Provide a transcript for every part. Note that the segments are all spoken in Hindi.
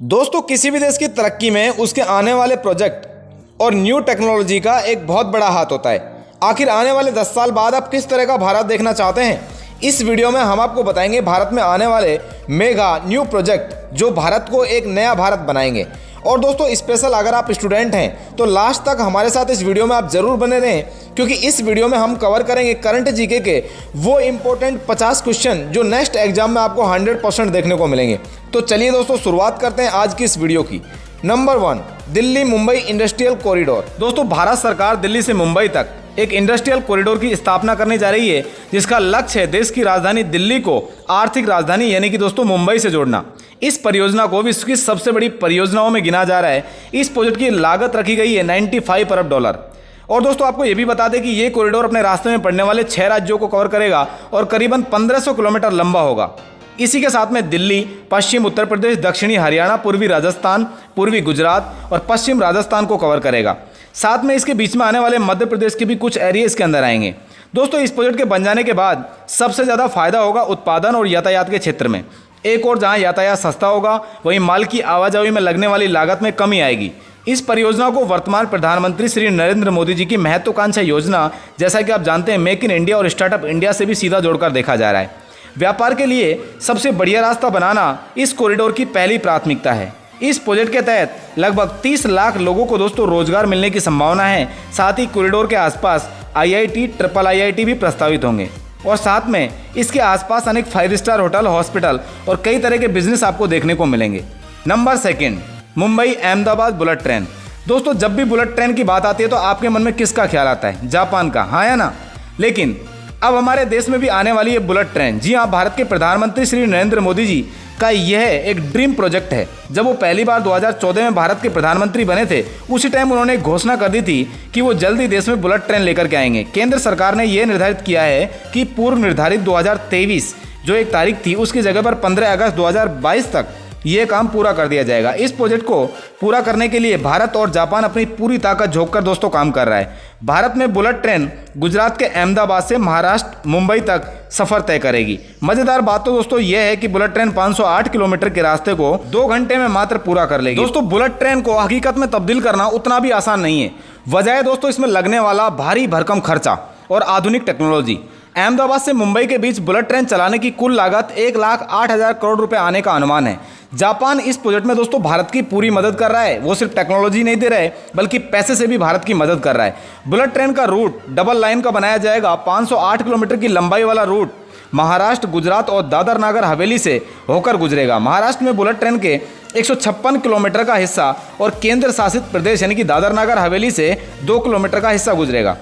दोस्तों, किसी भी देश की तरक्की में उसके आने वाले प्रोजेक्ट और न्यू टेक्नोलॉजी का एक बहुत बड़ा हाथ होता है। आखिर आने वाले 10 साल बाद आप किस तरह का भारत देखना चाहते हैं? इस वीडियो में हम आपको बताएंगे भारत में आने वाले मेगा न्यू प्रोजेक्ट जो भारत को एक नया भारत बनाएंगे। और दोस्तों, स्पेशल अगर आप स्टूडेंट हैं तो लास्ट तक हमारे साथ इस वीडियो में आप ज़रूर बने रहें, क्योंकि इस वीडियो में हम कवर करेंगे करंट जीके के वो इंपॉर्टेंट 50 क्वेश्चन जो नेक्स्ट एग्जाम में आपको 100% देखने को मिलेंगे। तो चलिए दोस्तों, शुरुआत करते हैं आज की इस वीडियो की। Number 1, Delhi Mumbai industrial corridor. दोस्तों, भारत सरकार दिल्ली से मुंबई तक एक इंडस्ट्रियल कॉरिडोर की स्थापना करने जा रही है, जिसका लक्ष्य है देश की राजधानी दिल्ली को आर्थिक राजधानी यानी कि दोस्तों मुंबई से जोड़ना। इस परियोजना को विश्व की सबसे बड़ी परियोजनाओं में गिना जा रहा है। इस प्रोजेक्ट की लागत रखी गई है $95 अरब। और दोस्तों, आपको ये भी बता दें कि ये कॉरिडोर अपने रास्ते में पड़ने वाले 6 राज्यों को कवर करेगा और करीबन 1500 किलोमीटर लंबा होगा। इसी के साथ में दिल्ली, पश्चिम उत्तर प्रदेश, दक्षिणी हरियाणा, पूर्वी राजस्थान, पूर्वी गुजरात और पश्चिम राजस्थान को कवर करेगा। साथ में इसके बीच में आने वाले मध्य प्रदेश के भी कुछ एरिया इसके अंदर आएंगे। दोस्तों, इस प्रोजेक्ट के बन जाने के बाद सबसे ज़्यादा फायदा होगा उत्पादन और यातायात के क्षेत्र में। एक और जहां यातायात सस्ता होगा, वहीं माल की आवाजाही में लगने वाली लागत में कमी आएगी। इस परियोजना को वर्तमान प्रधानमंत्री श्री नरेंद्र मोदी जी की महत्वाकांक्षी योजना, जैसा कि आप जानते हैं, मेक इन इंडिया और स्टार्टअप इंडिया से भी सीधा जोड़कर देखा जा रहा है। व्यापार के लिए सबसे बढ़िया रास्ता बनाना इस कॉरिडोर की पहली प्राथमिकता है। इस प्रोजेक्ट के तहत लगभग 30 लाख लोगों को दोस्तों रोजगार मिलने की संभावना है। साथ ही कॉरिडोर के आसपास IIT, IIIT भी प्रस्तावित होंगे और साथ में इसके आसपास अनेक 5 स्टार होटल, हॉस्पिटल और कई तरह के बिजनेस आपको देखने को मिलेंगे। Number 2, Mumbai Ahmedabad bullet train. दोस्तों, जब भी बुलेट ट्रेन की बात आती है तो आपके मन में किसका ख्याल आता है? जापान का, हाँ या ना? लेकिन अब हमारे देश में भी आने वाली है बुलेट ट्रेन। जी हाँ, भारत के प्रधानमंत्री श्री नरेंद्र मोदी जी का यह एक ड्रीम प्रोजेक्ट है। जब वो पहली बार 2014 में भारत के प्रधानमंत्री बने थे, उसी टाइम उन्होंने घोषणा कर दी थी कि वो जल्दी देश में बुलेट ट्रेन लेकर के आएंगे। केंद्र सरकार ने यह निर्धारित किया है कि पूर्व निर्धारित 2023 जो एक तारीख थी, उसकी जगह पर 15 अगस्त 2022 तक ये काम पूरा कर दिया जाएगा। इस प्रोजेक्ट को पूरा करने के लिए भारत और जापान अपनी पूरी ताकत झोंककर दोस्तों काम कर रहा है। भारत में बुलेट ट्रेन गुजरात के अहमदाबाद से महाराष्ट्र मुंबई तक सफर तय करेगी। मजेदार बात तो दोस्तों यह है कि बुलेट ट्रेन 508 किलोमीटर के रास्ते को 2 घंटे में मात्र पूरा कर लेगी। दोस्तों, बुलेट ट्रेन को हकीकत में तब्दील करना उतना भी आसान नहीं है। वजह है दोस्तों इसमें लगने वाला भारी भरकम खर्चा और आधुनिक टेक्नोलॉजी। अहमदाबाद से मुंबई के बीच बुलेट ट्रेन चलाने की कुल लागत 1,08,000 करोड़ रुपए आने का अनुमान है। जापान इस प्रोजेक्ट में दोस्तों भारत की पूरी मदद कर रहा है। वो सिर्फ टेक्नोलॉजी नहीं दे रहा है, बल्कि पैसे से भी भारत की मदद कर रहा है। बुलेट ट्रेन का रूट डबल लाइन का बनाया जाएगा। 508 किलोमीटर की लंबाई वाला रूट महाराष्ट्र, गुजरात और दादर नागर हवेली से होकर गुजरेगा। महाराष्ट्र में बुलेट ट्रेन के 156 किलोमीटर का हिस्सा और केंद्र शासित प्रदेश यानी कि दादर नागर हवेली से 2 किलोमीटर का हिस्सा गुजरेगा।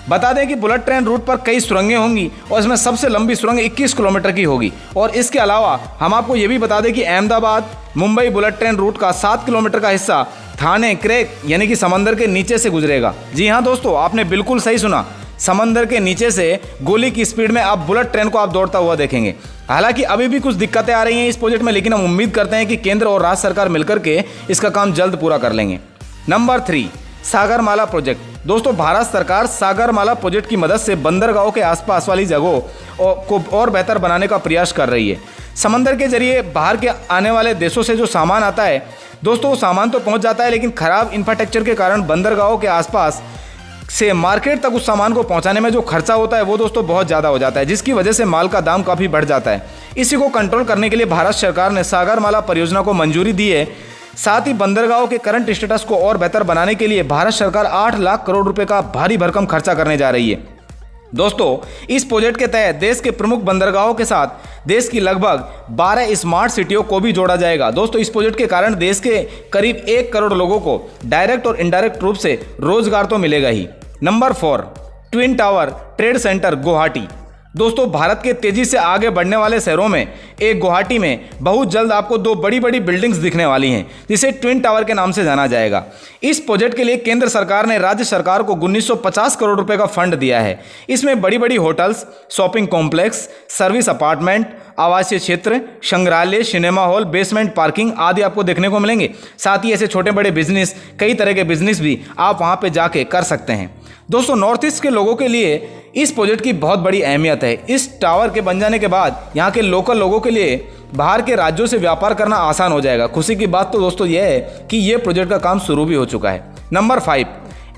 बता दें कि बुलेट ट्रेन रूट पर कई सुरंगें होंगी और इसमें सबसे लंबी सुरंग 21 किलोमीटर की होगी। और इसके अलावा हम आपको ये भी बता दें कि Ahmedabad Mumbai bullet train route का 7 किलोमीटर का हिस्सा थाने क्रैक यानी कि समंदर के नीचे से गुजरेगा। जी हाँ दोस्तों, आपने बिल्कुल सही सुना, समंदर के नीचे से गोली की स्पीड में आप बुलेट ट्रेन को आप दौड़ता हुआ देखेंगे। हालांकि अभी भी कुछ दिक्कतें आ रही हैं इस प्रोजेक्ट में, लेकिन हम उम्मीद करते हैं कि केंद्र और राज्य सरकार मिलकर के इसका काम जल्द पूरा कर लेंगे। Number 3, Sagarmala project. दोस्तों, भारत सरकार सागरमाला प्रोजेक्ट की मदद से बंदरगाहों के आसपास वाली जगहों को और बेहतर बनाने का प्रयास कर रही है। समंदर के जरिए बाहर के आने वाले देशों से जो सामान आता है दोस्तों, वो सामान तो पहुंच जाता है, लेकिन खराब इंफ्रास्ट्रक्चर के कारण बंदरगाहों के आसपास से मार्केट तक उस सामान को पहुंचाने में जो खर्चा होता है वो दोस्तों बहुत ज़्यादा हो जाता है, जिसकी वजह से माल का दाम काफ़ी बढ़ जाता है। इसी को कंट्रोल करने के लिए भारत सरकार ने सागरमाला परियोजना को मंजूरी दी है। साथ ही बंदरगाहों के करंट स्टेटस को और बेहतर बनाने के लिए भारत सरकार 8 लाख करोड़ रुपए का भारी भरकम खर्चा करने जा रही है। दोस्तों, इस प्रोजेक्ट के तहत देश के प्रमुख बंदरगाहों के साथ देश की लगभग 12 स्मार्ट सिटियों को भी जोड़ा जाएगा। दोस्तों, इस प्रोजेक्ट के कारण देश के करीब 1 करोड़ लोगों को डायरेक्ट और इनडायरेक्ट रूप से रोजगार तो मिलेगा ही। Number 4, twin tower trade centre Guwahati. दोस्तों, भारत के तेजी से आगे बढ़ने वाले शहरों में एक गुवाहाटी में बहुत जल्द आपको 2 बड़ी बड़ी बिल्डिंग्स दिखने वाली हैं, जिसे ट्विन टावर के नाम से जाना जाएगा। इस प्रोजेक्ट के लिए केंद्र सरकार ने राज्य सरकार को 1950 करोड़ रुपए का फंड दिया है। इसमें बड़ी बड़ी hotels, shopping complex, service apartment, आवासीय क्षेत्र, संग्रहालय, सिनेमा हॉल, बेसमेंट पार्किंग आदि आपको देखने को मिलेंगे। साथ ही ऐसे छोटे बड़े बिजनेस, कई तरह के बिजनेस भी आप वहाँ पे जाके कर सकते हैं। दोस्तों, नॉर्थ ईस्ट के लोगों के लिए इस प्रोजेक्ट की बहुत बड़ी अहमियत है। इस टावर के बन जाने के बाद यहाँ के लोकल लोगों के लिए बाहर के राज्यों से व्यापार करना आसान हो जाएगा। खुशी की बात तो दोस्तों यह है कि ये प्रोजेक्ट का काम शुरू भी हो चुका है। Number 5,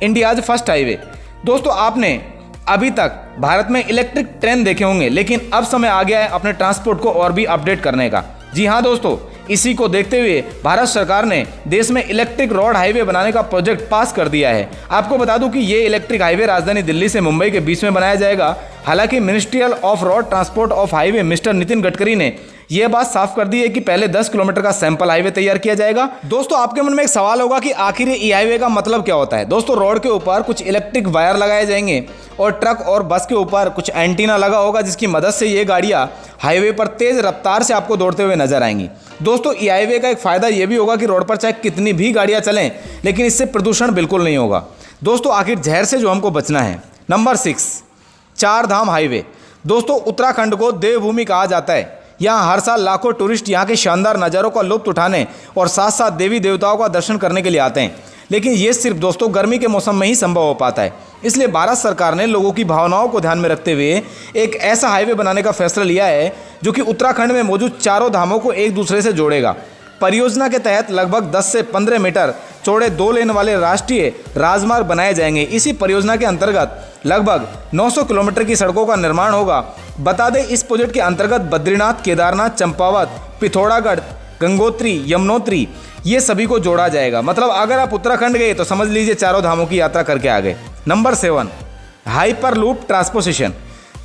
India's first highway. दोस्तों, आपने अभी तक भारत में इलेक्ट्रिक ट्रेन देखे होंगे, लेकिन अब समय आ गया है अपने ट्रांसपोर्ट को और भी अपडेट करने का। जी हाँ दोस्तों, इसी को देखते हुए भारत सरकार ने देश में इलेक्ट्रिक रोड हाईवे बनाने का प्रोजेक्ट पास कर दिया है। आपको बता दूं कि ये इलेक्ट्रिक हाईवे राजधानी दिल्ली से मुंबई के बीच में बनाया जाएगा। हालांकि ministerial of road transport of highway mister Nitin Gadkari ने यह बात साफ कर दी है कि पहले 10 किलोमीटर का सैंपल हाईवे तैयार किया जाएगा। दोस्तों, आपके मन में एक सवाल होगा कि आखिर ये ई हाईवे का मतलब क्या होता है। दोस्तों, रोड के ऊपर कुछ इलेक्ट्रिक वायर लगाए जाएंगे और ट्रक और बस के ऊपर कुछ एंटीना लगा होगा, जिसकी मदद से ये गाड़ियां हाईवे पर तेज रफ्तार से आपको दौड़ते हुए नजर आएंगी। दोस्तों, ई हाईवे का एक फ़ायदा ये भी होगा कि रोड पर चाहे कितनी भी गाड़ियाँ चलें, लेकिन इससे प्रदूषण बिल्कुल नहीं होगा। दोस्तों, आखिर जहर से जो हमको बचना है। नंबर 6, चार धाम हाईवे। दोस्तों, उत्तराखंड को देवभूमि कहा जाता है। यहाँ हर साल लाखों टूरिस्ट यहाँ के शानदार नज़ारों का लुत्फ उठाने और साथ साथ देवी देवताओं का दर्शन करने के लिए आते हैं। लेकिन ये सिर्फ दोस्तों गर्मी के मौसम में ही संभव हो पाता है। इसलिए भारत सरकार ने लोगों की भावनाओं को ध्यान में रखते हुए एक ऐसा हाईवे बनाने का फैसला लिया है जो कि उत्तराखंड में मौजूद चारों धामों को एक दूसरे से जोड़ेगा। परियोजना के तहत लगभग 10 से 15 मीटर चौड़े 2 लेन वाले राष्ट्रीय राजमार्ग बनाए जाएंगे। इसी परियोजना के अंतर्गत लगभग 900 किलोमीटर की सड़कों का निर्माण होगा। बता दें, इस प्रोजेक्ट के अंतर्गत बद्रीनाथ, केदारनाथ, चंपावत, पिथौरागढ़, गंगोत्री, यमुनोत्री ये सभी को जोड़ा जाएगा। मतलब अगर आप उत्तराखंड गए तो समझ लीजिए चारों धामों की यात्रा करके आ गए। Number 7, hyperloop transportation.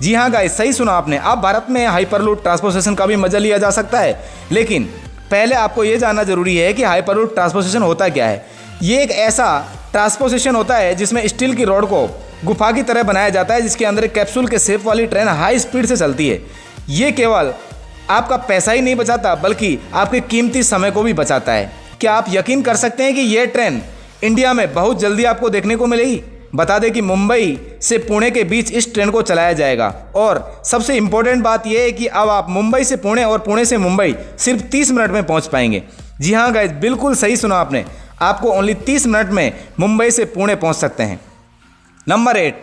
जी हाँ गाइस, सही सुना आपने। अब भारत में हाइपरलूप ट्रांसपोर्टेशन का भी मजा लिया जा सकता है, लेकिन पहले आपको ये जानना जरूरी है कि हाइपरलूप ट्रांसपोर्टेशन होता क्या है। ये एक ऐसा ट्रांसपोर्टेशन होता है जिसमें स्टील की रॉड को गुफा की तरह बनाया जाता है, जिसके अंदर एक कैप्सूल के शेप वाली ट्रेन हाई स्पीड से चलती है। ये केवल आपका पैसा ही नहीं बचाता, बल्कि आपके कीमती समय को भी बचाता है। क्या आप यकीन कर सकते हैं कि यह ट्रेन इंडिया में बहुत जल्दी आपको देखने को मिलेगी। बता दें कि मुंबई से पुणे के बीच इस ट्रेन को चलाया जाएगा। और सबसे इम्पोर्टेंट बात यह है कि अब आप मुंबई से पुणे और पुणे से मुंबई सिर्फ 30 मिनट में पहुंच पाएंगे। जी हाँ गाइस, बिल्कुल सही सुना आपने। आपको ओनली 30 मिनट में मुंबई से पुणे पहुंच सकते हैं। नंबर 8,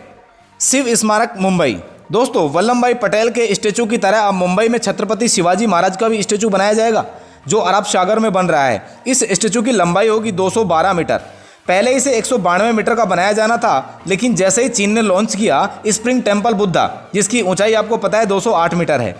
शिव स्मारक मुंबई। दोस्तों, वल्लभ भाई पटेल के स्टेचू की तरह अब मुंबई में छत्रपति शिवाजी महाराज का भी स्टेचू बनाया जाएगा, जो अरब सागर में बन रहा है। इस स्टेचू की लंबाई होगी 212 मीटर। पहले इसे 192 मीटर का बनाया जाना था, लेकिन जैसे ही चीन ने लॉन्च किया स्प्रिंग टेम्पल बुद्धा, जिसकी ऊंचाई आपको पता है 208 मीटर है,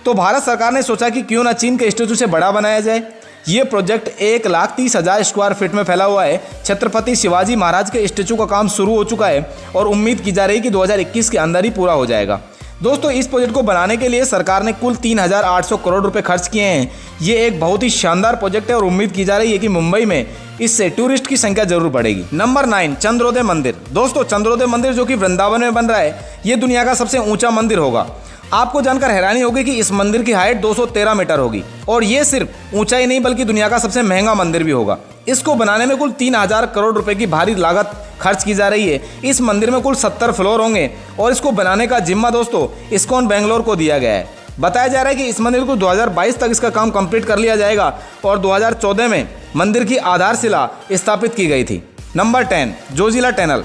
तो भारत सरकार ने सोचा कि क्यों ना चीन के स्टेचू से बड़ा बनाया जाए। ये प्रोजेक्ट 1,30,000 स्क्वायर फीट में फैला हुआ है। छत्रपति शिवाजी महाराज के स्टेचू का काम शुरू हो चुका है और उम्मीद की जा रही है कि 2021 के अंदर ही पूरा हो जाएगा। दोस्तों, इस प्रोजेक्ट को बनाने के लिए सरकार ने कुल 3,800 करोड़ रुपए खर्च किए हैं। ये एक बहुत ही शानदार प्रोजेक्ट है और उम्मीद की जा रही है कि मुंबई में इससे टूरिस्ट की संख्या जरूर बढ़ेगी। नंबर 9, चंद्रोदय मंदिर। दोस्तों, चंद्रोदय मंदिर जो कि वृंदावन में बन रहा है, ये दुनिया का सबसे ऊंचा मंदिर होगा। आपको जानकर हैरानी होगी कि इस मंदिर की हाइट 213 मीटर होगी और ये सिर्फ ऊंचाई नहीं बल्कि दुनिया का सबसे महंगा मंदिर भी होगा। इसको बनाने में कुल 3,000 करोड़ रुपए की भारी लागत खर्च की जा रही है। इस मंदिर में कुल 70 फ्लोर होंगे और इसको बनाने का जिम्मा दोस्तों इस्कॉन बेंगलोर को दिया गया है। बताया जा रहा है कि इस मंदिर को 2022 तक इसका काम कंप्लीट कर लिया जाएगा और 2014 में मंदिर की आधारशिला स्थापित की गई थी। Number 10, Zoji La tunnel.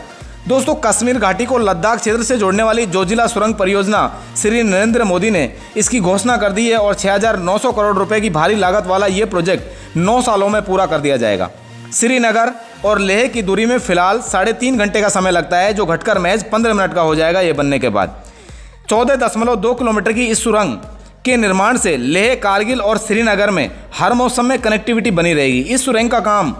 दोस्तों, कश्मीर घाटी को लद्दाख क्षेत्र से जोड़ने वाली जोजिला सुरंग परियोजना श्री नरेंद्र मोदी ने इसकी घोषणा कर दी है और 6,900 करोड़ रुपए की भारी लागत वाला ये प्रोजेक्ट 9 सालों में पूरा कर दिया जाएगा। श्रीनगर और लेह की दूरी में फिलहाल 3.5 घंटे का समय लगता है, जो घटकर महज 15 मिनट का हो जाएगा ये बनने के बाद। 14.2 किलोमीटर की इस सुरंग के निर्माण से लेह, कारगिल और श्रीनगर में हर मौसम में कनेक्टिविटी बनी रहेगी। इस सुरंग का काम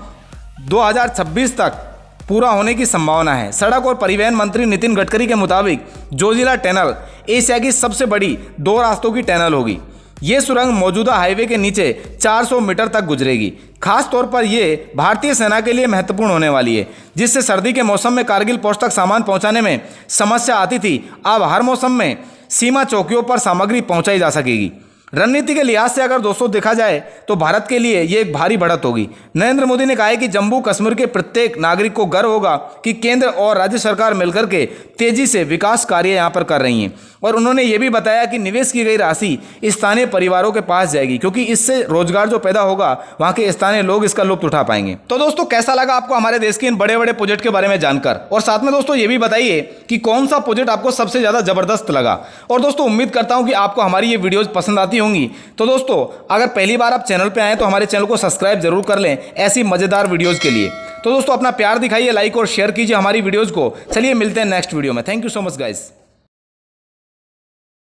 2026 तक पूरा होने की संभावना है। सड़क और परिवहन मंत्री नितिन गडकरी के मुताबिक जोजिला टनल एशिया की सबसे बड़ी 2 रास्तों की टनल होगी। ये सुरंग मौजूदा हाईवे के नीचे 400 मीटर तक गुजरेगी। खास तौर पर ये भारतीय सेना के लिए महत्वपूर्ण होने वाली है, जिससे सर्दी के मौसम में कारगिल पोस्ट तक सामान पहुंचाने में समस्या आती थी। अब हर मौसम में सीमा चौकियों पर सामग्री पहुंचाई जा सकेगी। रणनीति के लिहाज से अगर दोस्तों देखा जाए तो भारत के लिए ये एक भारी बढ़त होगी। नरेंद्र मोदी ने कहा है कि जम्मू कश्मीर के प्रत्येक नागरिक को गर्व होगा कि केंद्र और राज्य सरकार मिलकर के तेजी से विकास कार्य यहाँ पर कर रही हैं। और उन्होंने ये भी बताया कि निवेश की गई राशि स्थानीय परिवारों के पास जाएगी, क्योंकि इससे रोजगार जो पैदा होगा वहाँ के स्थानीय लोग इसका लुत्फ उठा पाएंगे। तो दोस्तों कैसा लगा आपको हमारे देश के इन बड़े बड़े प्रोजेक्ट के बारे में जानकर, और साथ में दोस्तों ये भी बताइए कि कौन सा प्रोजेक्ट आपको सबसे ज़्यादा जबरदस्त लगा। और दोस्तों उम्मीद करता हूँ कि आपको हमारी ये वीडियोज़ पसंद आती होंगी। तो दोस्तों अगर पहली बार आप चैनल पे आए तो हमारे चैनल को सब्सक्राइब जरूर कर लें ऐसी मजेदार वीडियोस के लिए। तो दोस्तों अपना प्यार दिखाइए, लाइक और शेयर कीजिए हमारी वीडियोस को। चलिए मिलते हैं नेक्स्ट वीडियो में। Thank you so much guys.